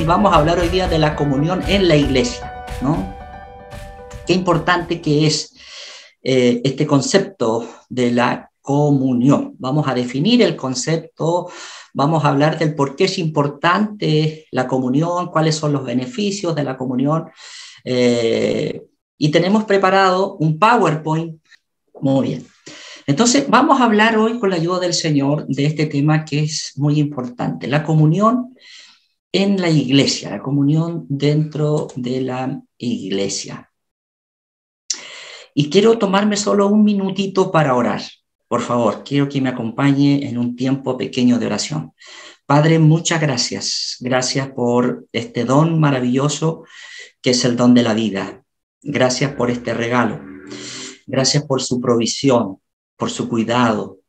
y vamos a hablar hoy día de la comunión en la iglesia, ¿no? Qué importante que es este concepto de la comunión. Vamos a definir el concepto, vamos a hablar del por qué es importante la comunión, cuáles son los beneficios de la comunión. Y tenemos preparado un PowerPoint. Muy bien. Entonces, vamos a hablar hoy con la ayuda del Señor de este tema que es muy importante, la comunión en la iglesia, la comunión dentro de la iglesia. Y quiero tomarme solo un minutito para orar. Por favor, quiero que me acompañe en un tiempo pequeño de oración. Padre, muchas gracias. Gracias por este don maravilloso que es el don de la vida. Gracias por este regalo. Gracias por su provisión, por su cuidado,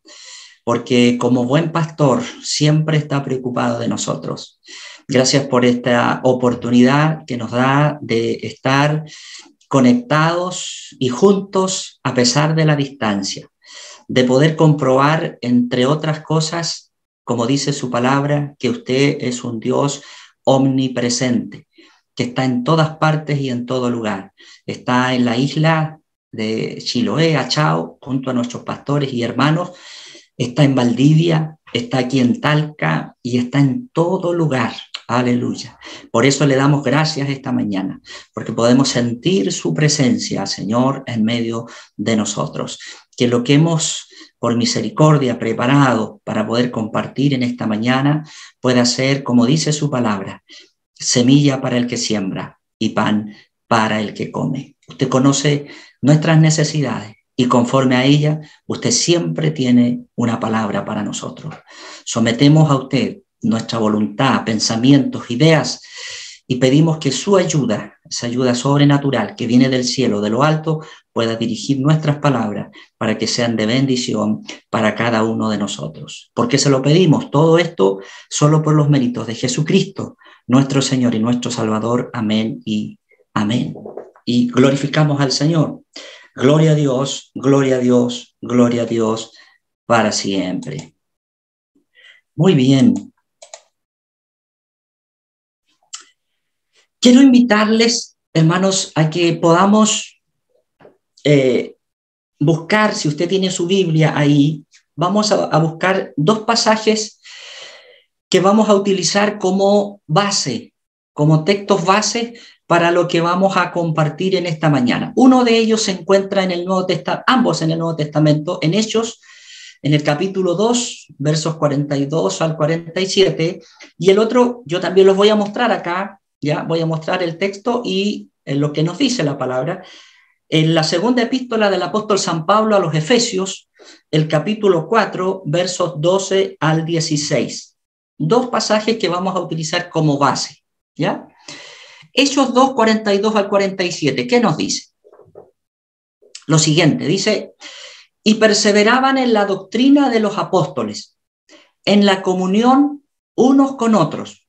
porque como buen pastor siempre está preocupado de nosotros. Gracias por esta oportunidad que nos da de estar conectados y juntos a pesar de la distancia, de poder comprobar, entre otras cosas, como dice su palabra, que usted es un Dios omnipresente, que está en todas partes y en todo lugar. Está en la isla de Chiloé, Achao, junto a nuestros pastores y hermanos, está en Valdivia, está aquí en Talca y está en todo lugar. Aleluya. Por eso le damos gracias esta mañana, porque podemos sentir su presencia, Señor, en medio de nosotros. Que lo que hemos, por misericordia, preparado para poder compartir en esta mañana pueda ser, como dice su palabra, semilla para el que siembra y pan para el que come. Usted conoce nuestras necesidades y conforme a ella, usted siempre tiene una palabra para nosotros. Sometemos a usted nuestra voluntad, pensamientos, ideas y pedimos que su ayuda, esa ayuda sobrenatural que viene del cielo, de lo alto, pueda dirigir nuestras palabras para que sean de bendición para cada uno de nosotros. Porque se lo pedimos todo esto solo por los méritos de Jesucristo, nuestro Señor y nuestro Salvador. Amén y amén. Y glorificamos al Señor. Gloria a Dios, gloria a Dios, gloria a Dios para siempre. Muy bien. Quiero invitarles, hermanos, a que podamos buscar, si usted tiene su Biblia ahí, vamos a buscar dos pasajes que vamos a utilizar como base, como textos base para lo que vamos a compartir en esta mañana. Uno de ellos se encuentra en el Nuevo Testamento, ambos en el Nuevo Testamento, en Hechos, en el capítulo 2, versos 42 al 47, y el otro, yo también los voy a mostrar acá, ya voy a mostrar el texto y lo que nos dice la palabra. En la segunda epístola del apóstol San Pablo a los Efesios, el capítulo 4, versos 12 al 16. Dos pasajes que vamos a utilizar como base, ¿ya? Hechos 2, 42 al 47, ¿qué nos dice? Lo siguiente, dice: y perseveraban en la doctrina de los apóstoles, en la comunión unos con otros,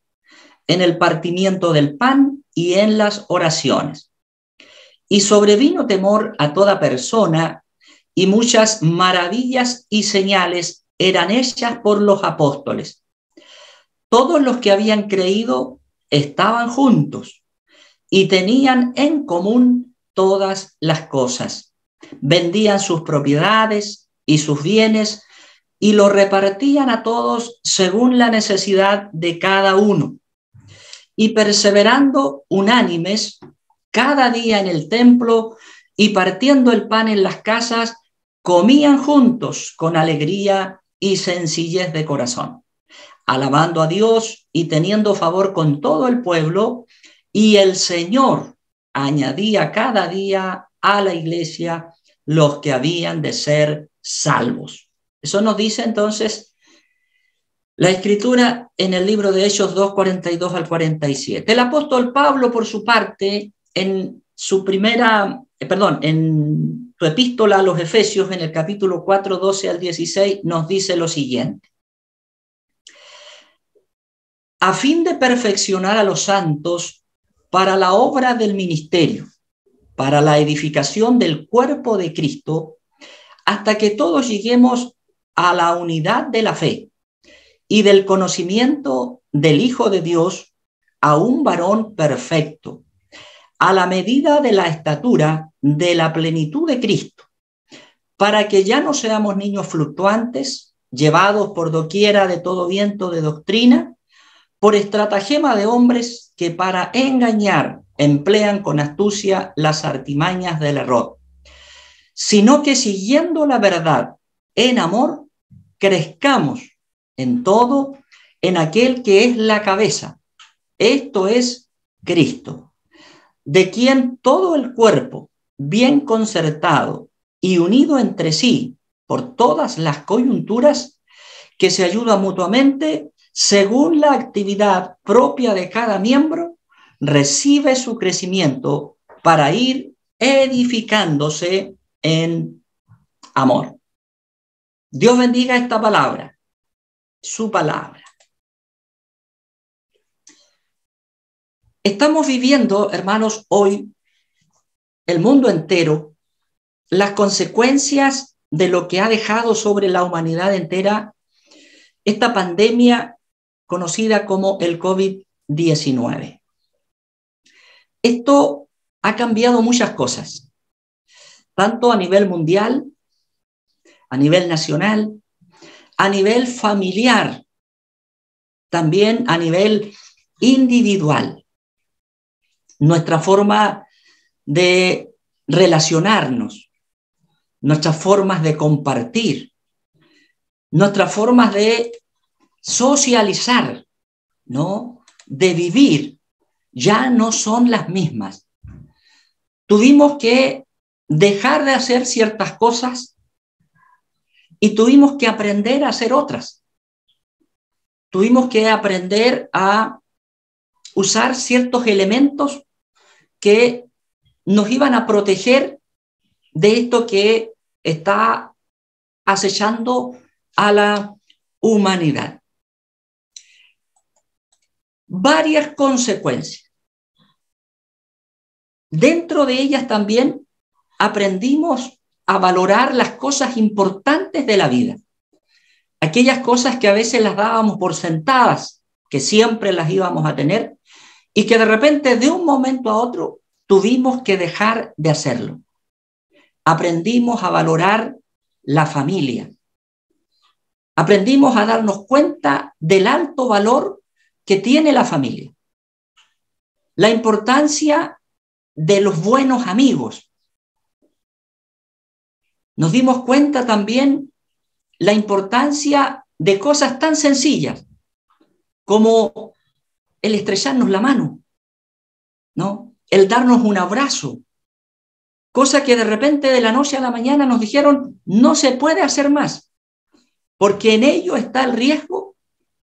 en el partimiento del pan y en las oraciones. Y sobrevino temor a toda persona, y muchas maravillas y señales eran hechas por los apóstoles. Todos los que habían creído estaban juntos y tenían en común todas las cosas. Vendían sus propiedades y sus bienes y lo repartían a todos según la necesidad de cada uno. Y perseverando unánimes cada día en el templo y partiendo el pan en las casas, comían juntos con alegría y sencillez de corazón, alabando a Dios y teniendo favor con todo el pueblo, y el Señor añadía cada día a la iglesia los que habían de ser salvos. Eso nos dice entonces la Escritura en el libro de Hechos 2, 42 al 47. El apóstol Pablo, por su parte, en su en su epístola a los Efesios, en el capítulo 4, 12 al 16, nos dice lo siguiente: a fin de perfeccionar a los santos para la obra del ministerio, para la edificación del cuerpo de Cristo, hasta que todos lleguemos a la unidad de la fe y del conocimiento del Hijo de Dios, a un varón perfecto, a la medida de la estatura de la plenitud de Cristo, para que ya no seamos niños fluctuantes, llevados por doquiera de todo viento de doctrina, por estratagema de hombres que para engañar emplean con astucia las artimañas del error, sino que siguiendo la verdad en amor, crezcamos en todo en aquel que es la cabeza, esto es Cristo, de quien todo el cuerpo, bien concertado y unido entre sí por todas las coyunturas, que se ayuda mutuamente según la actividad propia de cada miembro, recibe su crecimiento para ir edificándose en amor. Dios bendiga esta palabra, su palabra. Estamos viviendo, hermanos, hoy, el mundo entero, las consecuencias de lo que ha dejado sobre la humanidad entera esta pandemia conocida como el COVID-19. Esto ha cambiado muchas cosas, tanto a nivel mundial, a nivel nacional, a nivel familiar, también a nivel individual. Nuestra forma de relacionarnos, nuestras formas de compartir, nuestras formas de socializar, ¿no? De vivir, ya no son las mismas. Tuvimos que dejar de hacer ciertas cosas y tuvimos que aprender a hacer otras. Tuvimos que aprender a usar ciertos elementos que nos iban a proteger de esto que está acechando a la humanidad. Varias consecuencias. Dentro de ellas también aprendimos a valorar las cosas importantes de la vida. Aquellas cosas que a veces las dábamos por sentadas, que siempre las íbamos a tener, y que de repente, de un momento a otro, tuvimos que dejar de hacerlo. Aprendimos a valorar la familia. Aprendimos a darnos cuenta del alto valor que tiene la familia. La importancia de los buenos amigos. Nos dimos cuenta también la importancia de cosas tan sencillas como el estrecharnos la mano, ¿no? El darnos un abrazo, cosa que de repente de la noche a la mañana nos dijeron no se puede hacer más, porque en ello está el riesgo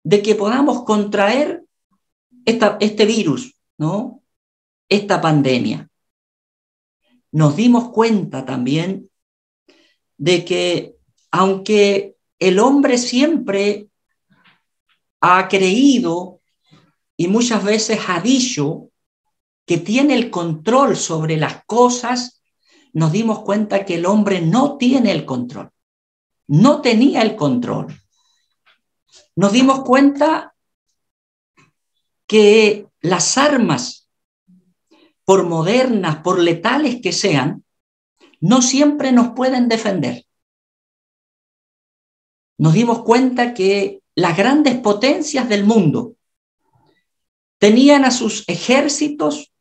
de que podamos contraer este virus, ¿no? Esta pandemia. Nos dimos cuenta también de que aunque el hombre siempre ha creído y muchas veces ha dicho que tiene el control sobre las cosas, nos dimos cuenta que el hombre no tiene el control, no tenía el control. Nos dimos cuenta que las armas, por modernas, por letales que sean, no siempre nos pueden defender. Nos dimos cuenta que las grandes potencias del mundo tenían a sus ejércitos,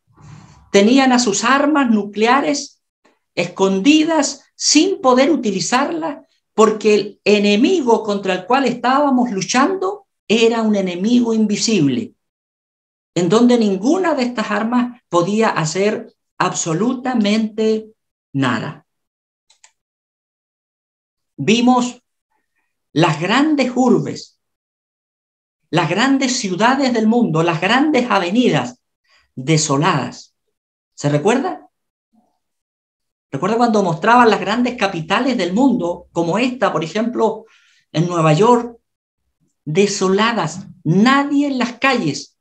tenían a sus armas nucleares escondidas sin poder utilizarlas, porque el enemigo contra el cual estábamos luchando era un enemigo invisible, en donde ninguna de estas armas podía hacer absolutamente nada. Vimos las grandes urbes, las grandes ciudades del mundo, las grandes avenidas desoladas. ¿Se recuerda? ¿Recuerda cuando mostraban las grandes capitales del mundo, como esta, por ejemplo, en Nueva York, desoladas, nadie en las calles,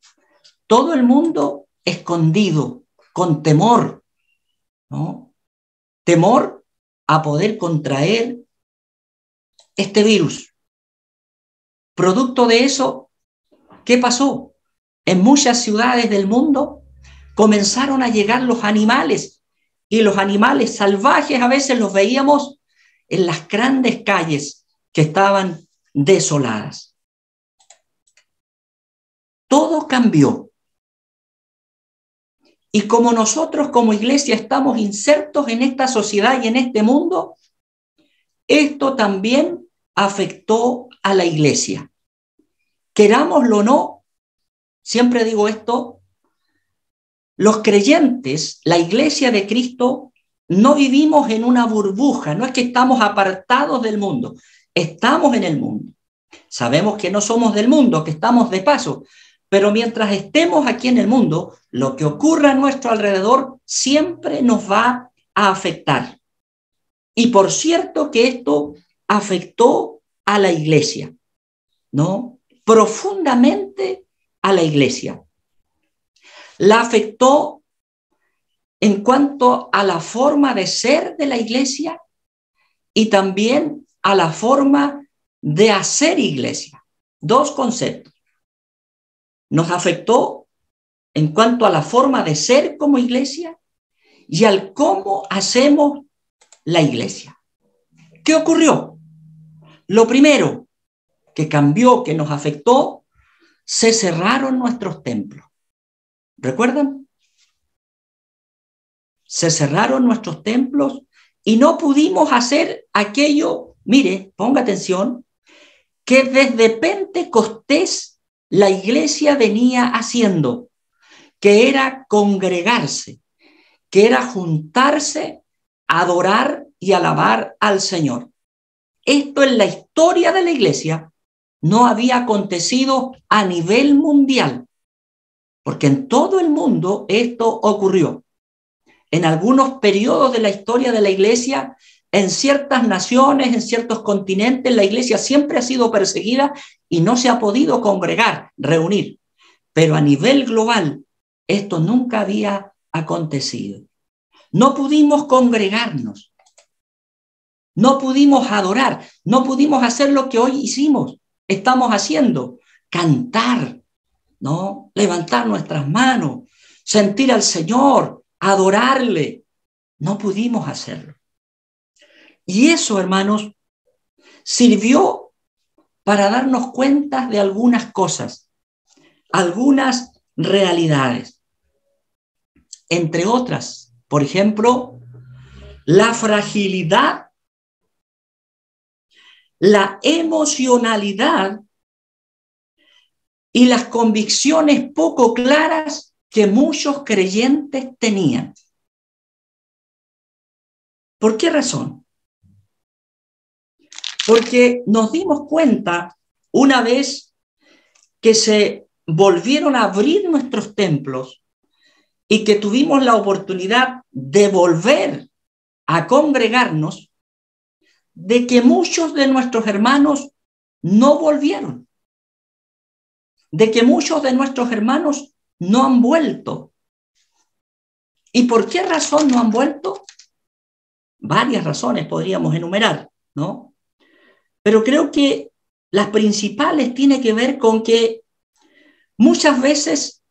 todo el mundo escondido, con temor, ¿no? Temor a poder contraer este virus. Producto de eso, ¿qué pasó? en muchas ciudades del mundo comenzaron a llegar los animales, y los animales salvajes a veces los veíamos en las grandes calles que estaban desoladas. Todo cambió. Y como nosotros como iglesia estamos insertos en esta sociedad y en este mundo, esto también afectó a la iglesia. Querámoslo o no, siempre digo esto, los creyentes, la iglesia de Cristo, no vivimos en una burbuja, no es que estamos apartados del mundo, estamos en el mundo. Sabemos que no somos del mundo, que estamos de paso, pero mientras estemos aquí en el mundo, lo que ocurra a nuestro alrededor siempre nos va a afectar. Y por cierto que esto afectó a la iglesia, ¿no? Profundamente a la iglesia. La afectó en cuanto a la forma de ser de la iglesia y también a la forma de hacer iglesia. Dos conceptos. Nos afectó en cuanto a la forma de ser como iglesia y al cómo hacemos la iglesia. ¿Qué ocurrió? Lo primero que cambió, que nos afectó, se cerraron nuestros templos. ¿Recuerdan? Se cerraron nuestros templos y no pudimos hacer aquello, mire, ponga atención, que desde Pentecostés la iglesia venía haciendo, que era congregarse, que era juntarse, adorar y alabar al Señor. Esto en la historia de la iglesia no había acontecido a nivel mundial, porque en todo el mundo esto ocurrió. En algunos periodos de la historia de la iglesia, en ciertas naciones, en ciertos continentes, la iglesia siempre ha sido perseguida y no se ha podido congregar, reunir. Pero a nivel global, esto nunca había acontecido. No pudimos congregarnos, no pudimos adorar, no pudimos hacer lo que hoy estamos haciendo, cantar, ¿no? Levantar nuestras manos, sentir al Señor, adorarle. No pudimos hacerlo. Y eso, hermanos, sirvió para darnos cuenta de algunas cosas, algunas realidades. Entre otras, por ejemplo, la fragilidad, la emocionalidad y las convicciones poco claras que muchos creyentes tenían. ¿Por qué razón? Porque nos dimos cuenta una vez que se volvieron a abrir nuestros templos y que tuvimos la oportunidad de volver a congregarnos, de que muchos de nuestros hermanos no volvieron, de que muchos de nuestros hermanos no han vuelto. ¿Y por qué razón no han vuelto? Varias razones podríamos enumerar, ¿no? Pero creo que las principales tienen que ver con que muchas veces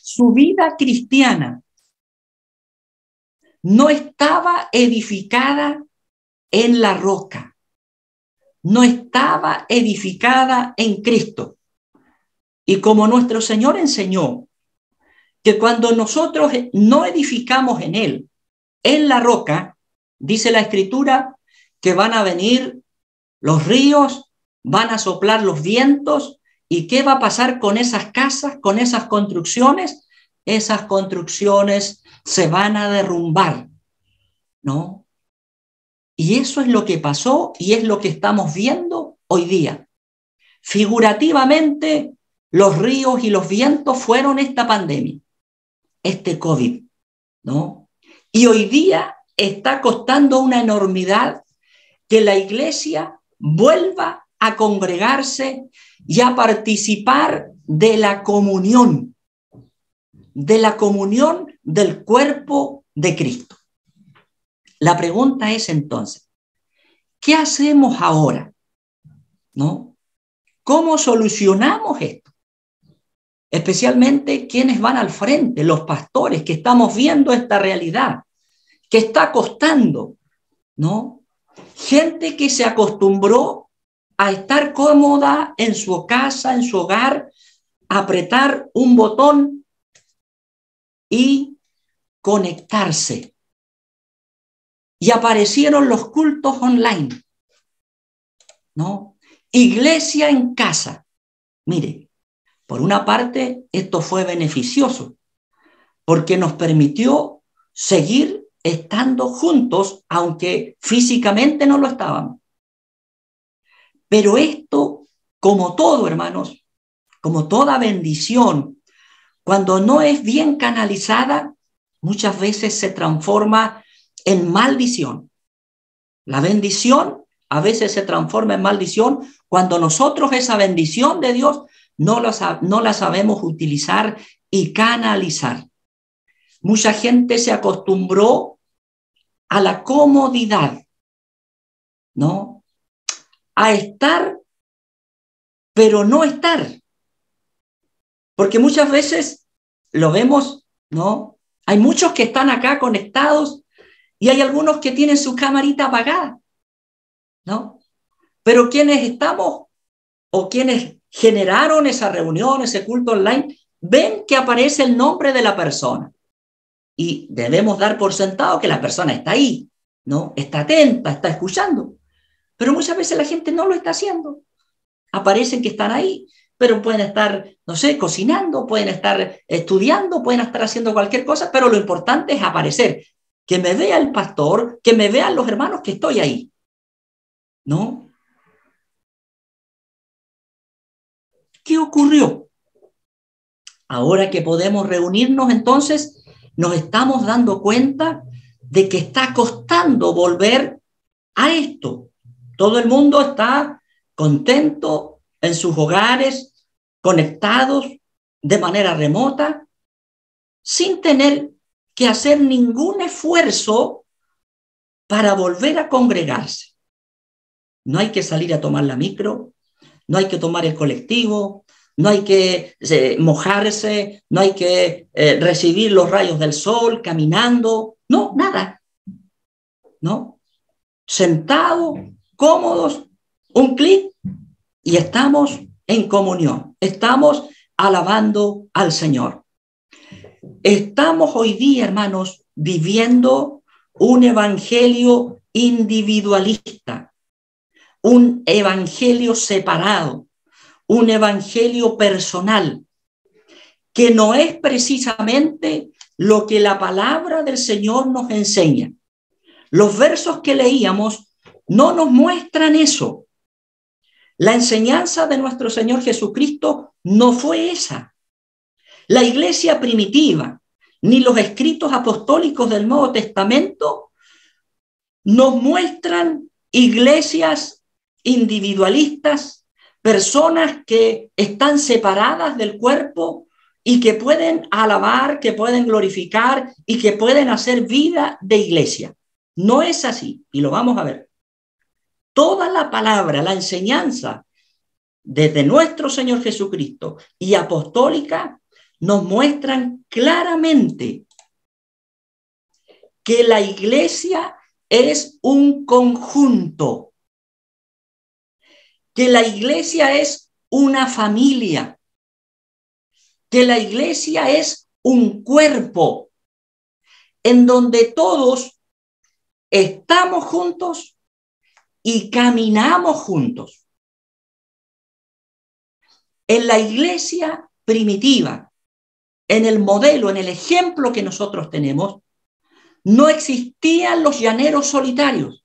su vida cristiana no estaba edificada en la roca, no estaba edificada en Cristo. Y como nuestro Señor enseñó que cuando nosotros no edificamos en Él, en la roca, dice la Escritura que van a venir los ríos, van a soplar los vientos, ¿y qué va a pasar con esas casas, con esas construcciones? Esas construcciones se van a derrumbar, ¿no? Y eso es lo que pasó y es lo que estamos viendo hoy día. Figurativamente, los ríos y los vientos fueron esta pandemia, este COVID, ¿no? Y hoy día está costando una enormidad que la iglesia vuelva a congregarse y a participar de la comunión del cuerpo de Cristo. La pregunta es entonces, ¿qué hacemos ahora? ¿No? ¿Cómo solucionamos esto? especialmente quienes van al frente, los pastores, que estamos viendo esta realidad, que está costando, ¿no? Gente que se acostumbró a estar cómoda en su casa, en su hogar, apretar un botón y conectarse. Y aparecieron los cultos online, ¿no? Iglesia en casa. Mire, por una parte, esto fue beneficioso, porque nos permitió seguir estando juntos, aunque físicamente no lo estábamos. Pero esto, como todo, hermanos, como toda bendición, cuando no es bien canalizada, muchas veces se transforma en maldición. La bendición a veces se transforma en maldición cuando nosotros esa bendición de Dios no la sabemos utilizar y canalizar. Mucha gente se acostumbró a la comodidad, ¿no? A estar, pero no estar. Porque muchas veces lo vemos, ¿no? Hay muchos que están acá conectados y hay algunos que tienen su camarita apagada, ¿no? Pero quienes estamos o quienes generaron esa reunión, ese culto online, ven que aparece el nombre de la persona. Y debemos dar por sentado que la persona está ahí, ¿no? Está atenta, está escuchando. Pero muchas veces la gente no lo está haciendo. Aparecen que están ahí, pero pueden estar, no sé, cocinando, pueden estar estudiando, pueden estar haciendo cualquier cosa, pero lo importante es aparecer. Que me vea el pastor, que me vean los hermanos que estoy ahí, ¿no? ¿Qué ocurrió? Ahora que podemos reunirnos, entonces, nos estamos dando cuenta de que está costando volver a esto. Todo el mundo está contento en sus hogares, conectados de manera remota, sin tener que hacer ningún esfuerzo para volver a congregarse. No hay que salir a tomar la micro, no hay que tomar el colectivo, no hay que mojarse, no hay que recibir los rayos del sol caminando, no, nada, ¿no? Sentados, cómodos, un clic y estamos en comunión, estamos alabando al Señor. Estamos hoy día, hermanos, viviendo un evangelio individualista, un evangelio separado, un evangelio personal, que no es precisamente lo que la palabra del Señor nos enseña. Los versos que leíamos no nos muestran eso. La enseñanza de nuestro Señor Jesucristo no fue esa. La iglesia primitiva, ni los escritos apostólicos del Nuevo Testamento nos muestran iglesias individualistas, personas que están separadas del cuerpo y que pueden alabar, que pueden glorificar y que pueden hacer vida de iglesia. No es así, y lo vamos a ver. Toda la palabra, la enseñanza desde nuestro Señor Jesucristo y apostólica nos muestran claramente que la iglesia es un conjunto, que la iglesia es una familia, que la iglesia es un cuerpo en donde todos estamos juntos y caminamos juntos. En la iglesia primitiva, en el modelo, en el ejemplo que nosotros tenemos, no existían los llaneros solitarios.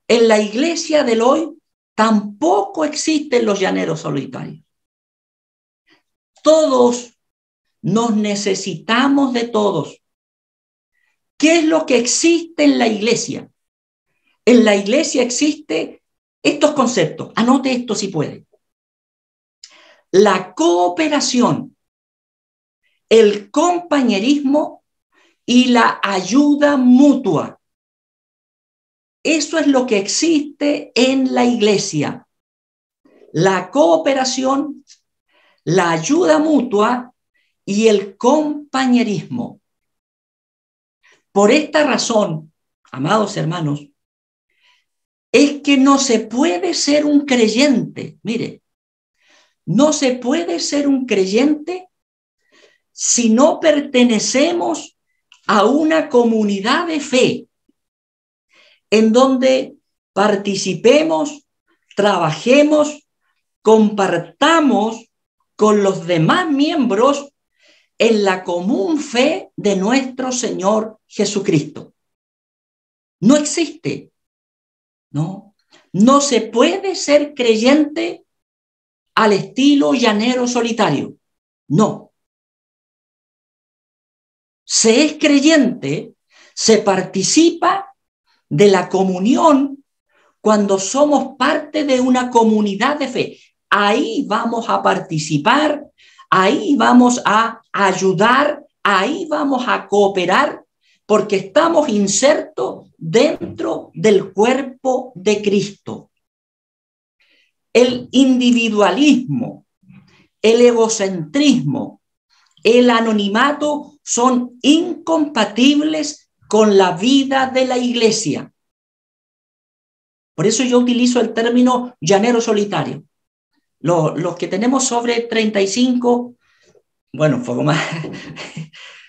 En la iglesia del hoy tampoco existen los llaneros solitarios. Todos nos necesitamos de todos. ¿Qué es lo que existe en la iglesia? En la iglesia existen estos conceptos. Anote esto si puede. La cooperación, el compañerismo y la ayuda mutua. Eso es lo que existe en la iglesia. La cooperación, la ayuda mutua y el compañerismo. Por esta razón, amados hermanos, es que no se puede ser un creyente, mire, no se puede ser un creyente si no pertenecemos a una comunidad de fe en donde participemos, trabajemos, compartamos con los demás miembros en la común fe de nuestro Señor Jesucristo. No existe, ¿no? No se puede ser creyente al estilo llanero solitario, no. Se es creyente, se participa de la comunión cuando somos parte de una comunidad de fe. Ahí vamos a participar, ahí vamos a ayudar, ahí vamos a cooperar, porque estamos insertos dentro del cuerpo de Cristo. El individualismo, el egocentrismo, el anonimato son incompatibles con la vida de la iglesia. Por eso yo utilizo el término llanero solitario. Los que tenemos sobre 35, bueno, un poco más,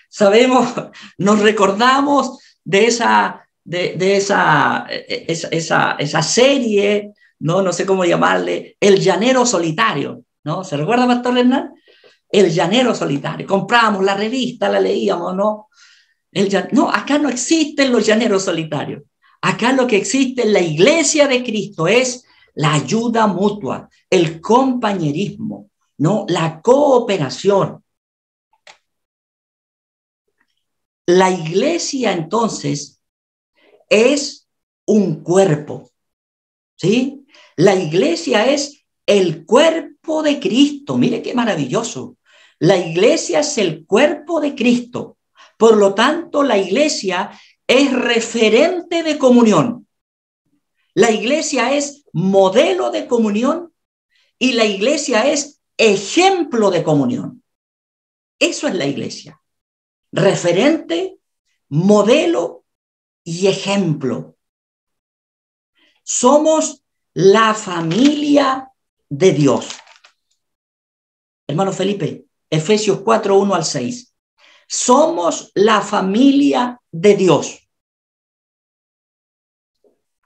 sabemos, nos recordamos de esa serie, no sé cómo llamarle, El Llanero Solitario, ¿no? ¿Se recuerda, Pastor Hernán? El Llanero Solitario. Comprábamos la revista, la leíamos, ¿no? No, acá no existen los llaneros solitarios. Acá lo que existe en la iglesia de Cristo es la ayuda mutua, el compañerismo, ¿no? La cooperación. La iglesia, entonces, es un cuerpo, ¿sí? La iglesia es el cuerpo de Cristo. Mire qué maravilloso. La iglesia es el cuerpo de Cristo. Por lo tanto, la iglesia es referente de comunión. La iglesia es modelo de comunión y la iglesia es ejemplo de comunión. Eso es la iglesia. Referente, modelo y ejemplo. Somos la familia de Dios. Hermano Felipe, Efesios 4, 1 al 6. Somos la familia de Dios.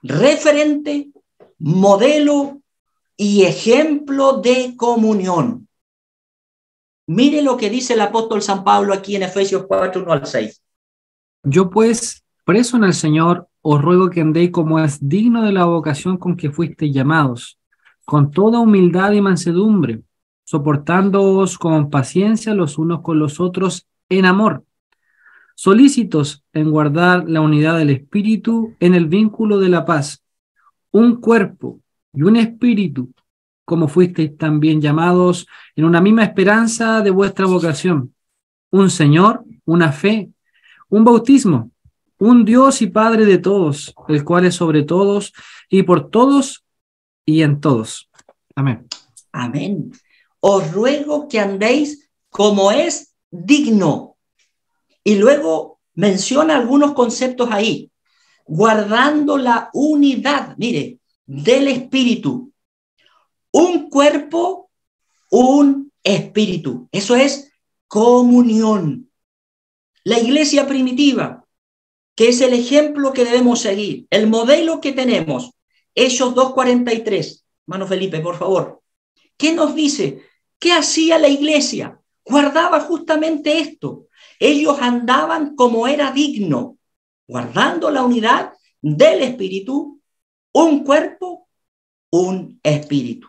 Referente, modelo y ejemplo de comunión. Mire lo que dice el apóstol San Pablo aquí en Efesios 4, 1 al 6. Yo pues, preso en el Señor, os ruego que andéis como es digno de la vocación con que fuisteis llamados, con toda humildad y mansedumbre, soportándoos con paciencia los unos con los otros en amor, solícitos en guardar la unidad del Espíritu en el vínculo de la paz, un cuerpo y un espíritu, como fuisteis también llamados en una misma esperanza de vuestra vocación, un Señor, una fe, un bautismo, un Dios y Padre de todos, el cual es sobre todos y por todos y en todos. Amén. Amén. Os ruego que andéis como es digno. Y luego menciona algunos conceptos ahí. Guardando la unidad, mire, del espíritu. Un cuerpo, un espíritu. Eso es comunión. La iglesia primitiva, que es el ejemplo que debemos seguir, el modelo que tenemos, Hechos 2:43. Hermano Felipe, por favor. ¿Qué nos dice? ¿Qué hacía la iglesia? Guardaba justamente esto. Ellos andaban como era digno, guardando la unidad del espíritu, un cuerpo, un espíritu.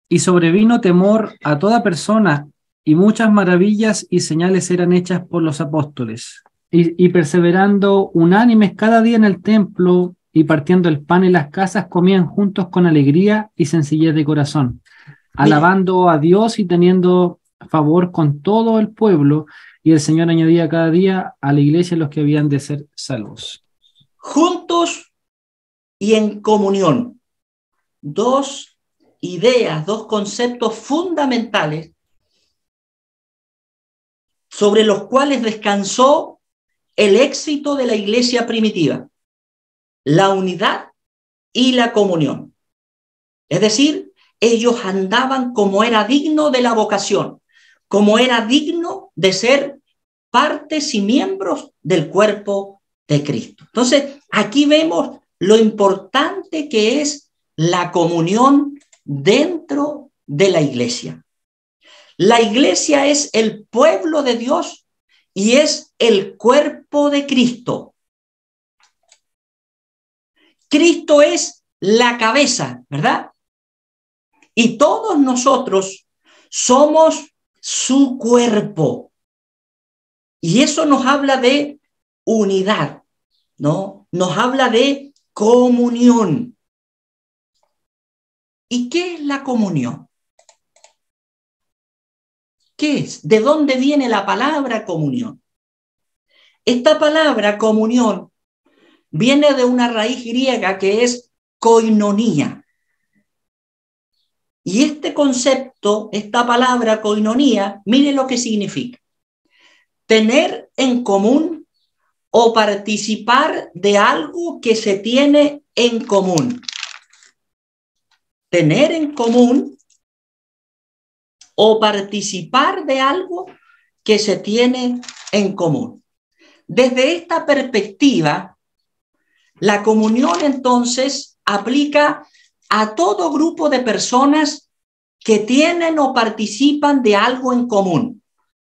Y sobrevino temor a toda persona, y muchas maravillas y señales eran hechas por los apóstoles. Y perseverando unánimes cada día en el templo, y partiendo el pan en las casas, comían juntos con alegría y sencillez de corazón, alabando a Dios y teniendo favor con todo el pueblo, y el Señor añadía cada día a la iglesia los que habían de ser salvos. Juntos y en comunión. Dos ideas, dos conceptos fundamentales sobre los cuales descansó el éxito de la iglesia primitiva, la unidad y la comunión. Es decir, ellos andaban como era digno de la vocación, como era digno de ser partes y miembros del cuerpo de Cristo. Entonces, aquí vemos lo importante que es la comunión dentro de la iglesia. La iglesia es el pueblo de Dios y es el cuerpo de Cristo. Cristo es la cabeza, ¿verdad? Y todos nosotros somos su cuerpo. Y eso nos habla de unidad, ¿no? Nos habla de comunión. ¿Y qué es la comunión? ¿Qué es? ¿De dónde viene la palabra comunión? Esta palabra comunión viene de una raíz griega que es koinonía. Y este concepto, esta palabra koinonía, mire lo que significa. Tener en común o participar de algo que se tiene en común. Tener en común o participar de algo que se tiene en común. Desde esta perspectiva, la comunión entonces aplica a todo grupo de personas que tienen o participan de algo en común,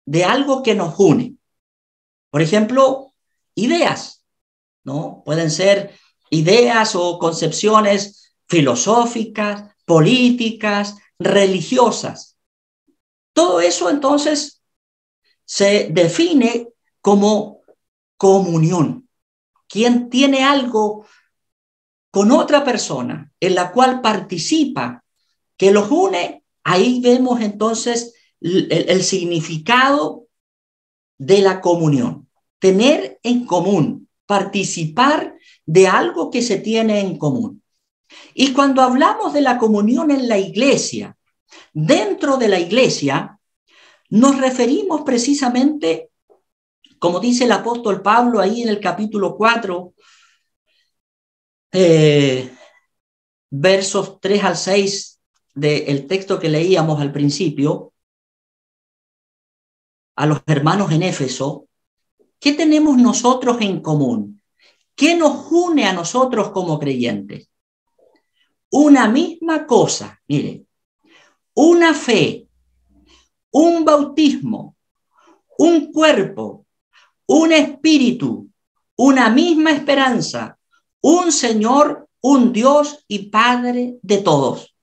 de algo que nos une. Por ejemplo, ideas, ¿no? Pueden ser ideas o concepciones filosóficas, políticas, religiosas. Todo eso entonces se define como comunión. Quien tiene algo con otra persona en la cual participa, que los une, ahí vemos entonces el significado de la comunión. Tener en común, participar de algo que se tiene en común. Y cuando hablamos de la comunión en la iglesia, dentro de la iglesia, nos referimos precisamente, como dice el apóstol Pablo ahí en el capítulo 4, versos 3 al 6 del texto que leíamos al principio, a los hermanos en Éfeso. ¿Qué tenemos nosotros en común? ¿Qué nos une a nosotros como creyentes? Una misma cosa, mire, una fe, un bautismo, un cuerpo, un espíritu, una misma esperanza, un Señor, un Dios y Padre de todos.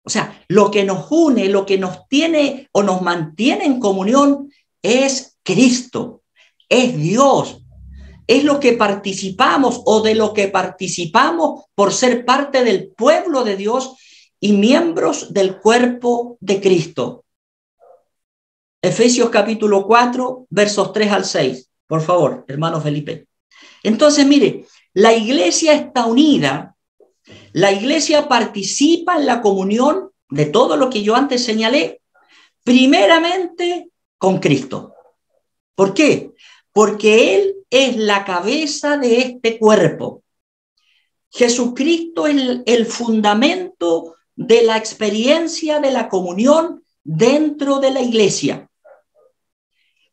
O sea, lo que nos une, lo que nos tiene o nos mantiene en comunión es Cristo, es Dios, es lo que participamos o de lo que participamos por ser parte del pueblo de Dios y miembros del cuerpo de Cristo. Efesios capítulo 4, versos 3 al 6. Por favor, hermano Felipe. Entonces, mire, la iglesia está unida, la iglesia participa en la comunión de todo lo que yo antes señalé, primeramente con Cristo. ¿Por qué? Porque Él es la cabeza de este cuerpo. Jesucristo es el fundamento de la experiencia de la comunión dentro de la iglesia.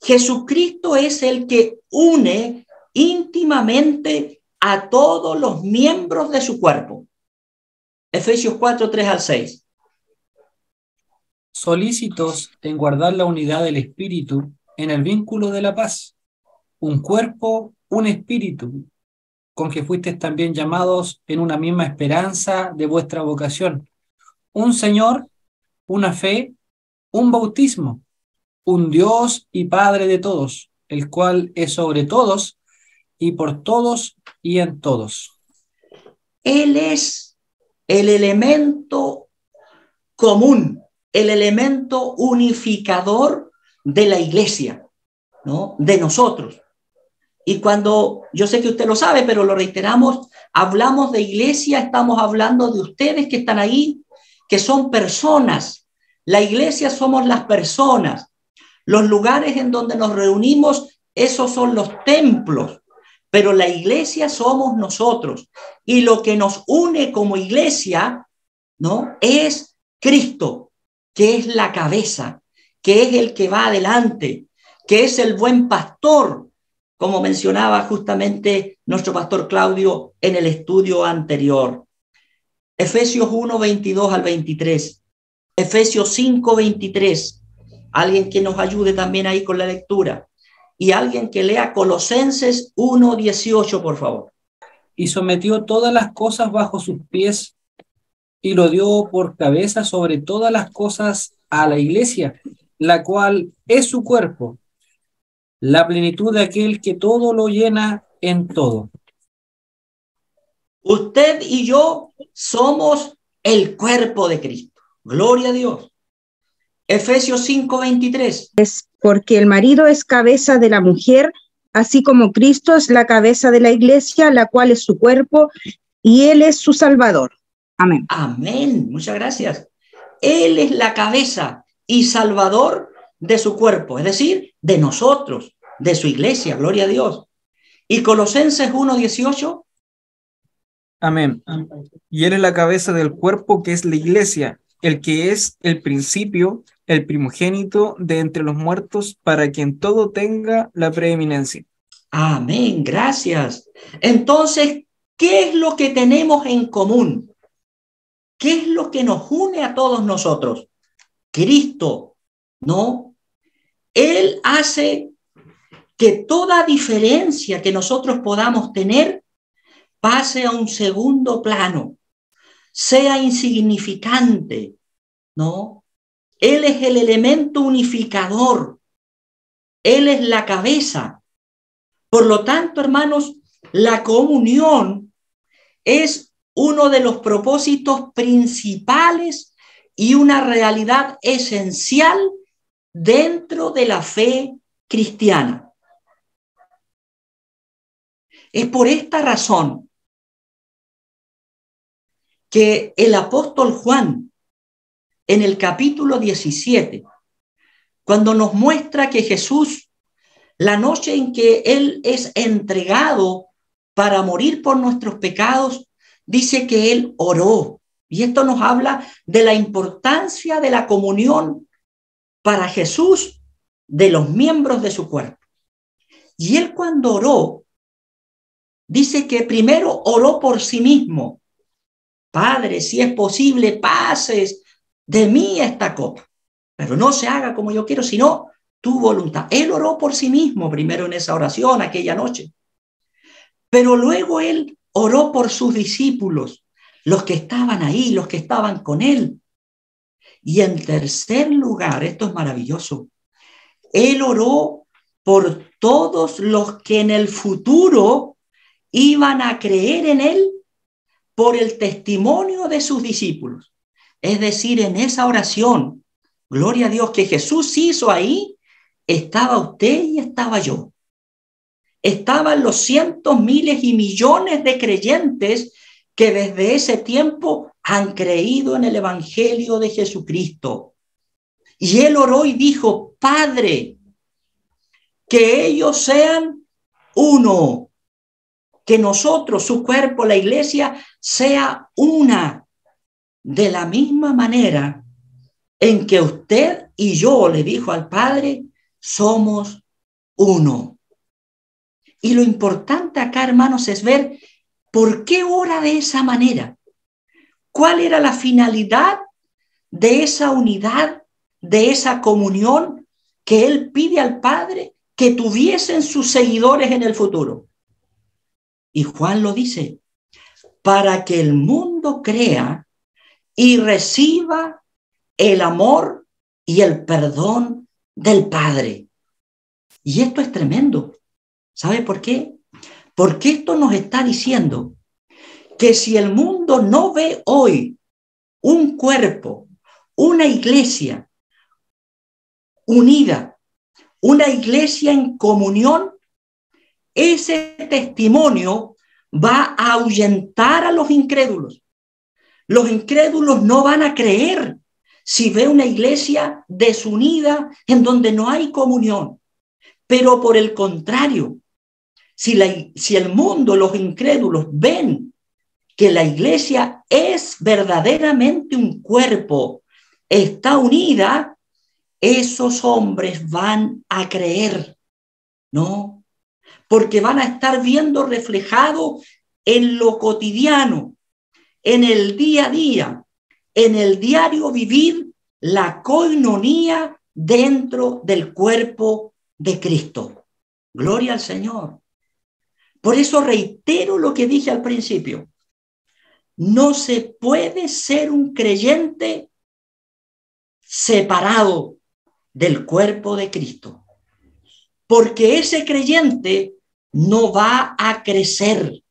Jesucristo es el que une íntimamente a todos los miembros de su cuerpo. Efesios 4, 3 al 6. Solícitos en guardar la unidad del espíritu en el vínculo de la paz. Un cuerpo, un espíritu, con que fuisteis también llamados en una misma esperanza de vuestra vocación. Un Señor, una fe, un bautismo, un Dios y Padre de todos, el cual es sobre todos y por todos y en todos. Él es el elemento común, el elemento unificador de la iglesia, ¿no? De nosotros. Y cuando, yo sé que usted lo sabe, pero lo reiteramos, hablamos de iglesia, estamos hablando de ustedes que están ahí, que son personas. La iglesia somos las personas. Los lugares en donde nos reunimos, esos son los templos, pero la iglesia somos nosotros. Y lo que nos une como iglesia, ¿no?, es Cristo, que es la cabeza, que es el que va adelante, que es el buen pastor, como mencionaba justamente nuestro pastor Claudio en el estudio anterior. Efesios 1, 22 al 23. Efesios 5, 23. Alguien que nos ayude también ahí con la lectura. Y alguien que lea Colosenses 1, 18, por favor. Y sometió todas las cosas bajo sus pies y lo dio por cabeza sobre todas las cosas a la iglesia, la cual es su cuerpo, la plenitud de aquel que todo lo llena en todo. Usted y yo somos el cuerpo de Cristo. Gloria a Dios. Efesios 5, 23. Es porque el marido es cabeza de la mujer, así como Cristo es la cabeza de la iglesia, la cual es su cuerpo, y Él es su Salvador. Amén. Amén. Muchas gracias. Él es la cabeza y Salvador de su cuerpo, es decir, de nosotros, de su iglesia. Gloria a Dios. Y Colosenses 1, 18. Amén. Y Él es la cabeza del cuerpo, que es la iglesia, el que es el principio, el primogénito de entre los muertos, para quien todo tenga la preeminencia. Amén, gracias. Entonces, ¿qué es lo que tenemos en común? ¿Qué es lo que nos une a todos nosotros? Cristo, ¿no? Él hace que toda diferencia que nosotros podamos tener pase a un segundo plano, sea insignificante, ¿no? Él es el elemento unificador. Él es la cabeza. Por lo tanto, hermanos, la comunión es uno de los propósitos principales y una realidad esencial dentro de la fe cristiana. Es por esta razón que el apóstol Juan, en el capítulo 17, cuando nos muestra que Jesús, la noche en que Él es entregado para morir por nuestros pecados, dice que Él oró. Y esto nos habla de la importancia de la comunión para Jesús de los miembros de su cuerpo. Y Él cuando oró, dice que primero oró por sí mismo. Padre, si es posible, pases de mí esta copa, pero no se haga como yo quiero, sino tu voluntad. Él oró por sí mismo primero en esa oración aquella noche, pero luego Él oró por sus discípulos, los que estaban ahí, los que estaban con Él. Y en tercer lugar, esto es maravilloso, Él oró por todos los que en el futuro iban a creer en Él por el testimonio de sus discípulos. Es decir, en esa oración, gloria a Dios, que Jesús hizo ahí, estaba usted y estaba yo. Estaban los cientos, miles y millones de creyentes que desde ese tiempo han creído en el Evangelio de Jesucristo. Y Él oró y dijo, Padre, que ellos sean uno, que nosotros, su cuerpo, la iglesia, sea una, de la misma manera en que usted y yo, le dijo al Padre, somos uno. Y lo importante acá, hermanos, es ver por qué ora de esa manera. ¿Cuál era la finalidad de esa unidad, de esa comunión que Él pide al Padre que tuviesen sus seguidores en el futuro? Y Juan lo dice, para que el mundo crea y reciba el amor y el perdón del Padre. Y esto es tremendo. ¿Sabe por qué? Porque esto nos está diciendo que si el mundo no ve hoy un cuerpo, una iglesia unida, una iglesia en comunión, ese testimonio va a ahuyentar a los incrédulos. Los incrédulos no van a creer si ve una iglesia desunida en donde no hay comunión. Pero por el contrario, si el mundo, los incrédulos, ven que la iglesia es verdaderamente un cuerpo, está unida, esos hombres van a creer, ¿no? Porque van a estar viendo reflejado en lo cotidiano, en el día a día, en el diario vivir, la coinonía dentro del cuerpo de Cristo. Gloria al Señor. Por eso reitero lo que dije al principio. No se puede ser un creyente separado del cuerpo de Cristo, porque ese creyente no va a crecer.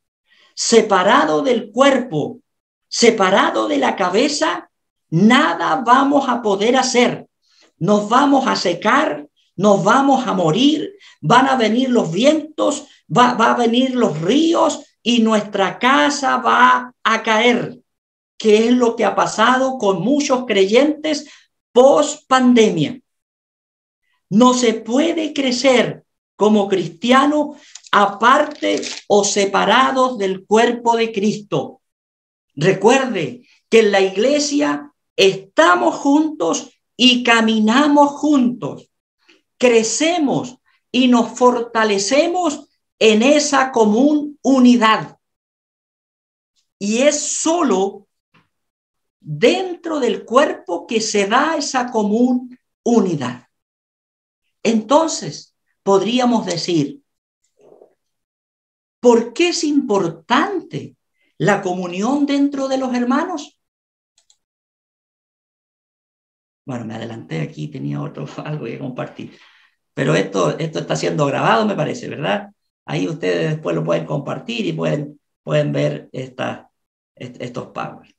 Separado del cuerpo, separado de la cabeza, nada vamos a poder hacer. Nos vamos a secar, nos vamos a morir, van a venir los vientos, va a venir los ríos y nuestra casa va a caer, que es lo que ha pasado con muchos creyentes post pandemia. No se puede crecer como cristiano aparte o separados del cuerpo de Cristo. Recuerde que en la iglesia estamos juntos y caminamos juntos. Crecemos y nos fortalecemos en esa común unidad. Y es solo dentro del cuerpo que se da esa común unidad. Entonces, podríamos decir, ¿por qué es importante la comunión dentro de los hermanos? Bueno, me adelanté aquí, tenía algo que compartir. Pero esto está siendo grabado, me parece, ¿verdad? Ahí ustedes después lo pueden compartir y pueden ver estos powers.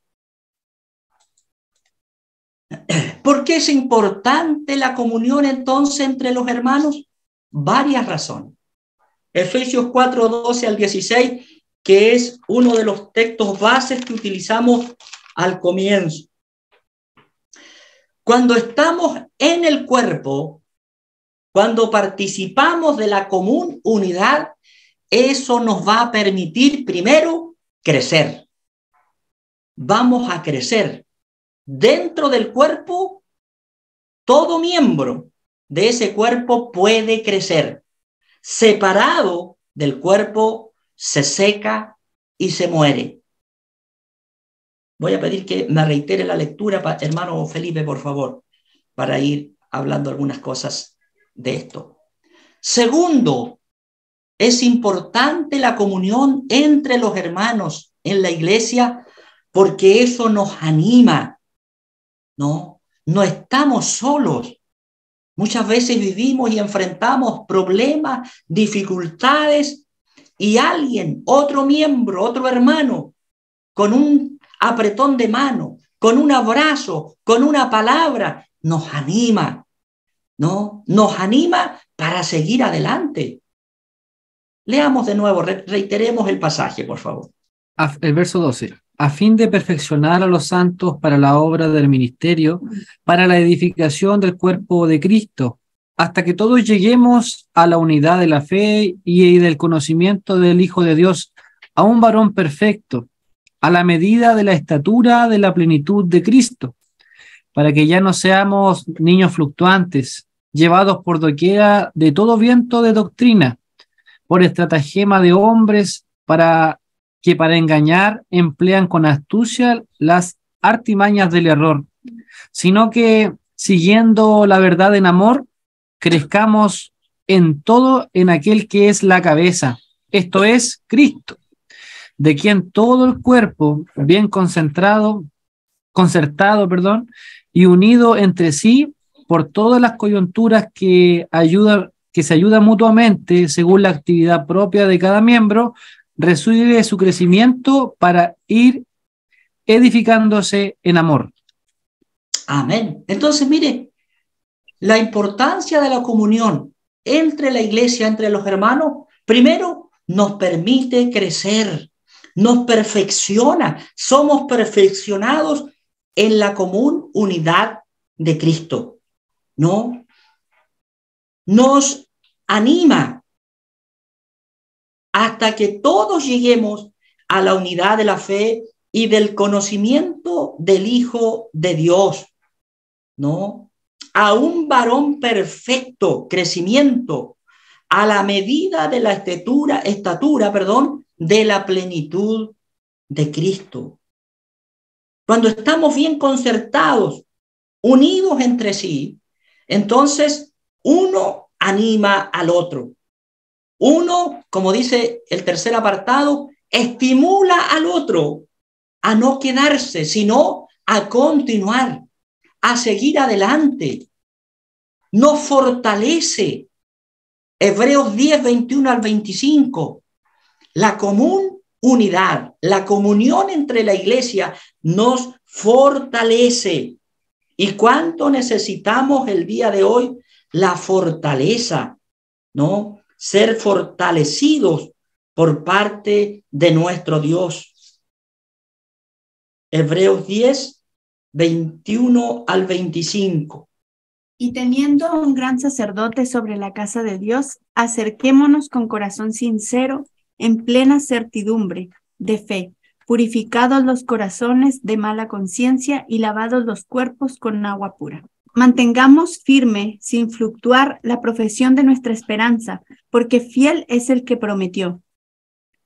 ¿Por qué es importante la comunión entonces entre los hermanos? Varias razones. Efesios 4, 12 al 16, que es uno de los textos bases que utilizamos al comienzo. Cuando estamos en el cuerpo, cuando participamos de la común unidad, eso nos va a permitir primero crecer. Vamos a crecer. Dentro del cuerpo, todo miembro de ese cuerpo puede crecer. Separado del cuerpo, se seca y se muere. Voy a pedir que me reitere la lectura, hermano Felipe, por favor, para ir hablando algunas cosas de esto. Segundo, es importante la comunión entre los hermanos en la iglesia porque eso nos anima, ¿no? No estamos solos. Muchas veces vivimos y enfrentamos problemas, dificultades y alguien, otro miembro, otro hermano, con un apretón de mano, con un abrazo, con una palabra, nos anima, ¿no? Nos anima para seguir adelante. Leamos de nuevo, reiteremos el pasaje, por favor. El verso 12. A fin de perfeccionar a los santos para la obra del ministerio, para la edificación del cuerpo de Cristo, hasta que todos lleguemos a la unidad de la fe y del conocimiento del Hijo de Dios, a un varón perfecto, a la medida de la estatura de la plenitud de Cristo, para que ya no seamos niños fluctuantes, llevados por doquiera de todo viento de doctrina, por estratagema de hombres para engañar emplean con astucia las artimañas del error, sino que, siguiendo la verdad en amor, crezcamos en todo en aquel que es la cabeza, esto es Cristo, de quien todo el cuerpo, bien concertado, y unido entre sí por todas las coyunturas que se ayudan mutuamente según la actividad propia de cada miembro, recibe su crecimiento para ir edificándose en amor. Amén. Entonces, mire, la importancia de la comunión entre la iglesia, entre los hermanos, primero nos permite crecer, nos perfecciona, somos perfeccionados en la común unidad de Cristo, ¿no? Nos anima hasta que todos lleguemos a la unidad de la fe y del conocimiento del Hijo de Dios, ¿no? A un varón perfecto, crecimiento, a la medida de la estatura, de la plenitud de Cristo. Cuando estamos bien concertados, unidos entre sí, entonces uno anima al otro. Uno, como dice el tercer apartado, estimula al otro a no quedarse, sino a continuar, a seguir adelante. Nos fortalece. Hebreos 10, 21 al 25. La común unidad, la comunión entre la iglesia nos fortalece. ¿Y cuánto necesitamos el día de hoy? La fortaleza, ¿no? Ser fortalecidos por parte de nuestro Dios. Hebreos 10, 21 al 25. Y teniendo un gran sacerdote sobre la casa de Dios, acerquémonos con corazón sincero, en plena certidumbre de fe, purificados los corazones de mala conciencia y lavados los cuerpos con agua pura. Mantengamos firme, sin fluctuar, la profesión de nuestra esperanza, porque fiel es el que prometió.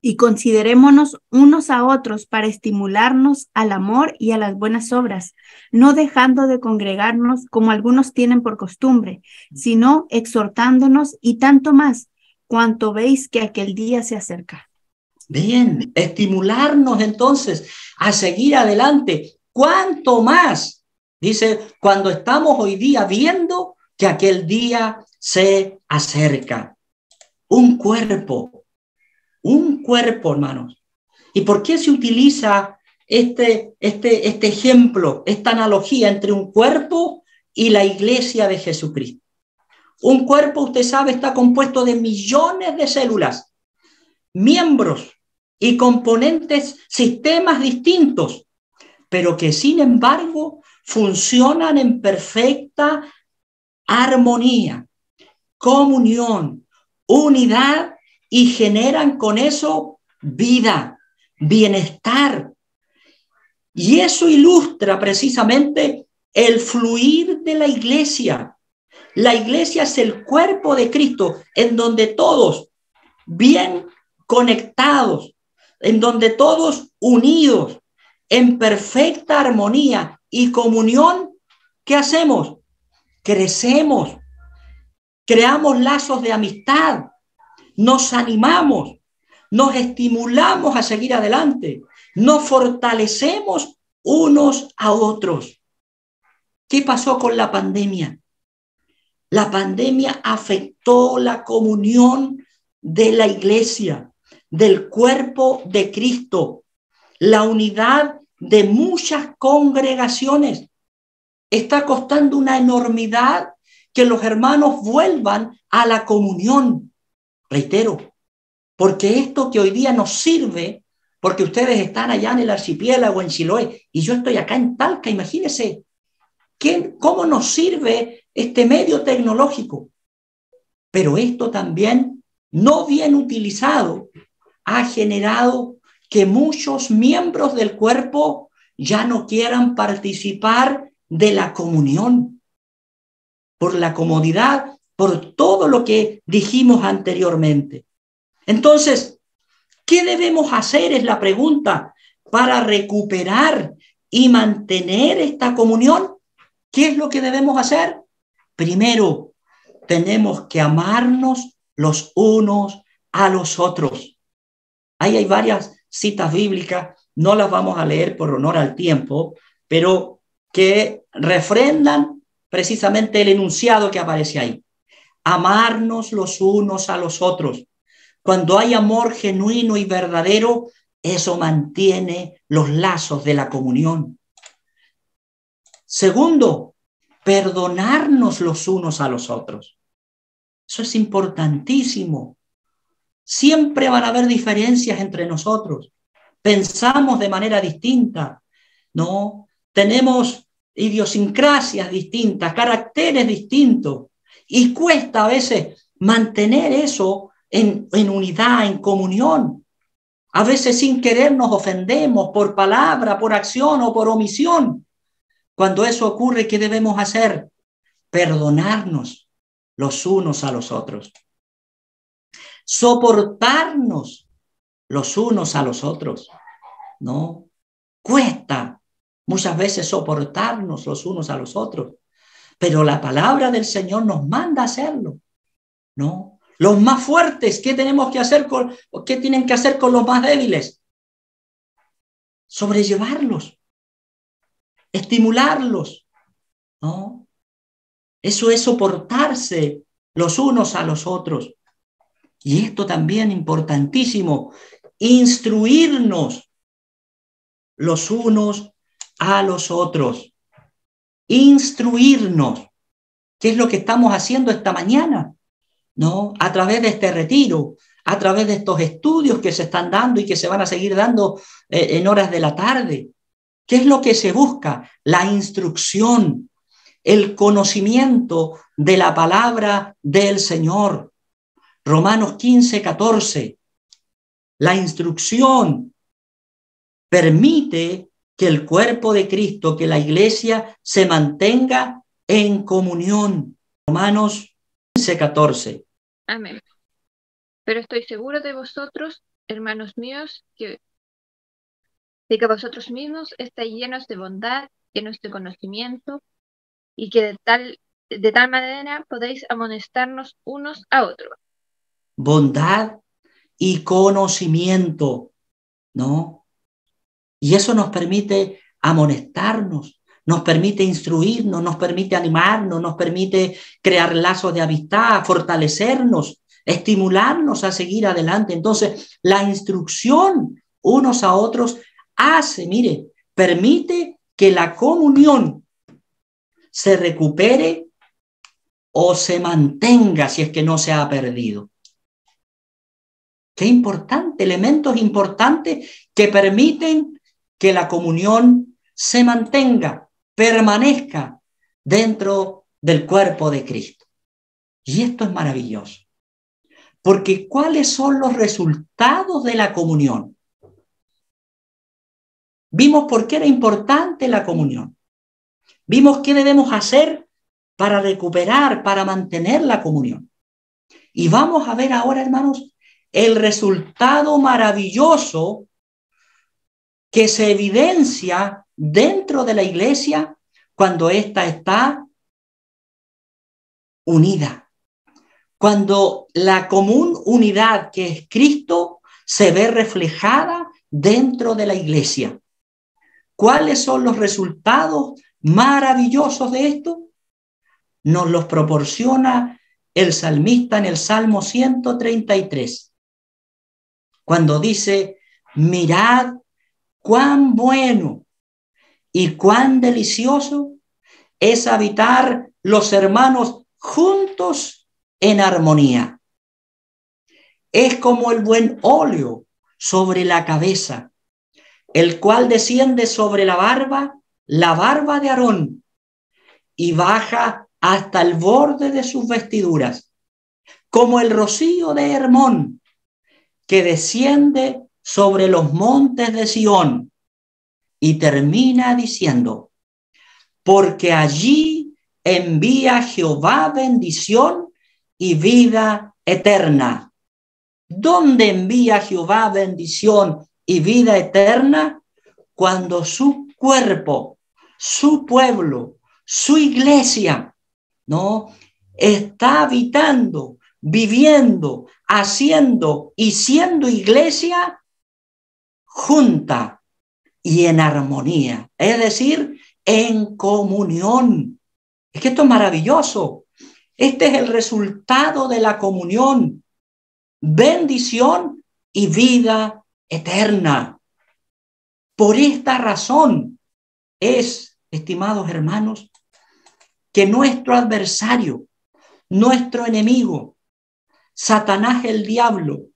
Y considerémonos unos a otros para estimularnos al amor y a las buenas obras, no dejando de congregarnos como algunos tienen por costumbre, sino exhortándonos y tanto más, cuanto veis que aquel día se acerca. Bien, estimularnos entonces a seguir adelante. ¿Cuánto más? Dice, cuando estamos hoy día viendo que aquel día se acerca. Un cuerpo, hermanos. ¿Y por qué se utiliza este ejemplo, esta analogía entre un cuerpo y la iglesia de Jesucristo? Un cuerpo, usted sabe, está compuesto de millones de células, miembros y componentes, sistemas distintos, pero que sin embargo funcionan en perfecta armonía, comunión, unidad y generan con eso vida, bienestar. Y eso ilustra precisamente el fluir de la iglesia. La iglesia es el cuerpo de Cristo en donde todos bien conectados, en donde todos unidos, en perfecta armonía y comunión, ¿qué hacemos? Crecemos, creamos lazos de amistad, nos animamos, nos estimulamos a seguir adelante, nos fortalecemos unos a otros. ¿Qué pasó con la pandemia? La pandemia afectó la comunión de la iglesia, del cuerpo de Cristo, la unidad de muchas congregaciones. Está costando una enormidad que los hermanos vuelvan a la comunión. Reitero, porque esto que hoy día nos sirve, porque ustedes están allá en el archipiélago, en Chiloé, y yo estoy acá en Talca, imagínense, ¿cómo nos sirve este medio tecnológico? Pero esto también, no bien utilizado, ha generado que muchos miembros del cuerpo ya no quieran participar de la comunión, por la comodidad, por todo lo que dijimos anteriormente. Entonces, ¿qué debemos hacer? Es la pregunta para recuperar y mantener esta comunión. ¿Qué es lo que debemos hacer? Primero, tenemos que amarnos los unos a los otros. Ahí hay varias citas bíblicas, no las vamos a leer por honor al tiempo, pero que refrendan precisamente el enunciado que aparece ahí. Amarnos los unos a los otros. Cuando hay amor genuino y verdadero, eso mantiene los lazos de la comunión. Segundo, perdonarnos los unos a los otros. Eso es importantísimo. Siempre van a haber diferencias entre nosotros. Pensamos de manera distinta, ¿no? Tenemos idiosincrasias distintas, caracteres distintos, y cuesta a veces mantener eso en unidad, en comunión. A veces sin querer nos ofendemos por palabra, por acción o por omisión. Cuando eso ocurre, ¿qué debemos hacer? Perdonarnos los unos a los otros. Soportarnos los unos a los otros. ¿No? Cuesta muchas veces soportarnos los unos a los otros, pero la palabra del Señor nos manda a hacerlo, ¿no? Los más fuertes, ¿qué tenemos que hacer qué tienen que hacer con los más débiles? Sobrellevarlos, estimularlos, ¿no? Eso es soportarse los unos a los otros. Y esto también importantísimo, instruirnos los unos a los otros. Instruirnos. ¿Qué es lo que estamos haciendo esta mañana? ¿No? A través de este retiro, a través de estos estudios que se están dando y que se van a seguir dando en horas de la tarde. ¿Qué es lo que se busca? La instrucción, el conocimiento de la palabra del Señor. Romanos 15:14. La instrucción permite que el cuerpo de Cristo, que la iglesia, se mantenga en comunión. Romanos 15:14. Amén. Pero estoy seguro de vosotros, hermanos míos, de que vosotros mismos estáis llenos de bondad, llenos de conocimiento, y que de tal manera podéis amonestarnos unos a otros. Bondad y conocimiento, ¿no? Y eso nos permite amonestarnos, nos permite instruirnos, nos permite animarnos, nos permite crear lazos de amistad, fortalecernos, estimularnos a seguir adelante. Entonces, la instrucción unos a otros permite que la comunión se recupere o se mantenga si es que no se ha perdido. Qué importante, elementos importantes que permiten que la comunión se mantenga, permanezca dentro del cuerpo de Cristo. Y esto es maravilloso. Porque ¿cuáles son los resultados de la comunión? Vimos por qué era importante la comunión. Vimos qué debemos hacer para recuperar, para mantener la comunión. Y vamos a ver ahora, hermanos, el resultado maravilloso que se evidencia dentro de la iglesia cuando ésta está unida. Cuando la común unidad que es Cristo se ve reflejada dentro de la iglesia. ¿Cuáles son los resultados maravillosos de esto? Nos los proporciona el salmista en el Salmo 133. Cuando dice, mirad cuán bueno y cuán delicioso es habitar los hermanos juntos en armonía. Es como el buen óleo sobre la cabeza, el cual desciende sobre la barba de Aarón, y baja hasta el borde de sus vestiduras, como el rocío de Hermón, que desciende sobre los montes de Sión, y termina diciendo, porque allí envía Jehová bendición y vida eterna. ¿Dónde envía Jehová bendición y vida eterna? Cuando su cuerpo, su pueblo, su iglesia, ¿no?, está habitando, viviendo, haciendo y siendo iglesia junta y en armonía, es decir, en comunión. Es que esto es maravilloso. Este es el resultado de la comunión, bendición y vida eterna. Por esta razón es, estimados hermanos, que nuestro adversario, nuestro enemigo, Satanás el diablo,